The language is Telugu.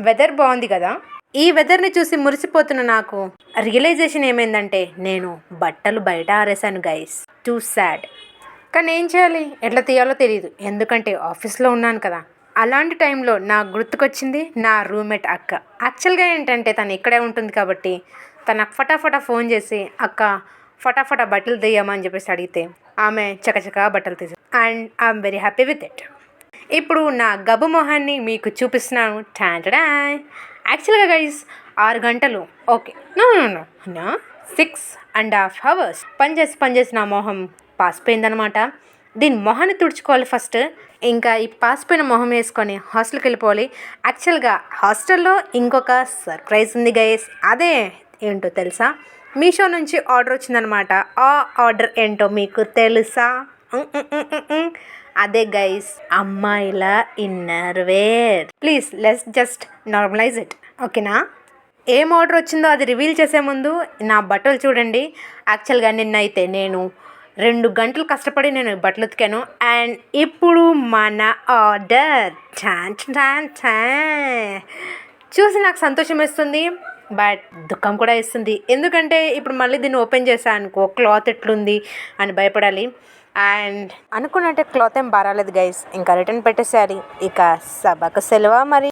వెదర్ బాగుంది కదా. ఈ వెదర్ని చూసి మురిసిపోతున్న నాకు రియలైజేషన్ ఏమైందంటే నేను బట్టలు బయట ఆరేసాను గైస్. Two sad. కానీ ఏం చేయాలి, ఎట్లా తీయాలో తెలియదు, ఎందుకంటే ఆఫీస్లో ఉన్నాను కదా. అలాంటి టైంలో నాకు గుర్తుకొచ్చింది నా రూమ్మేట్ అక్క. యాక్చువల్గా ఏంటంటే తను ఇక్కడే ఉంటుంది కాబట్టి తనకు ఫటాఫటా ఫోన్ చేసి అక్క ఫటాఫటా బట్టలు తీయమని చెప్పేసి అడిగితే ఆమె చకచకా బట్టలు తీసి and I'm very happy with it. ఇప్పుడు నా గబ్బు మొహాన్ని మీకు చూపిస్తున్నాను. టాంటడా. యాక్చువల్గా గైస్ 6 గంటలు ఓకే నో 6.5 hours పనిచేసి నా మొహం పాసిపోయిందనమాట. దీని మొహాన్ని తుడుచుకోవాలి ఫస్ట్. ఇంకా ఈ పాసిపోయిన మొహం వేసుకొని హాస్టల్కి వెళ్ళిపోవాలి. యాక్చువల్గా హాస్టల్లో ఇంకొక సర్ప్రైజ్ ఉంది గైస్. అదే ఏంటో తెలుసా, మీషో నుంచి ఆర్డర్ వచ్చిందనమాట. ఆ ఆర్డర్ ఏంటో మీకు తెలుసా? అదే గైస్, అమ్మాయిల inner wear. Please let's just normalise it, ఓకేనా? ఏం ఆర్డర్ వచ్చిందో అది రివీల్ చేసే ముందు నా బట్టలు చూడండి. యాక్చువల్గా నిన్నైతే నేను 2 గంటలు కష్టపడి నేను బట్టలు ఉతికాను. అండ్ ఇప్పుడు మన ఆర్డర్ చూసి నాకు సంతోషం వేస్తుంది, బట్ దుఃఖం కూడా ఇస్తుంది. ఎందుకంటే ఇప్పుడు మళ్ళీ దీన్ని ఓపెన్ చేశాను అనుకో క్లాత్ ఎట్లుంది అని భయపడాలి. అండ్ అనుకున్నట్టే క్లాత్ ఏం బారాలేదు గైస్. ఇంకా రిటర్న్ పెట్టేసేయాలి. ఇక సభకు సెలవు మరి.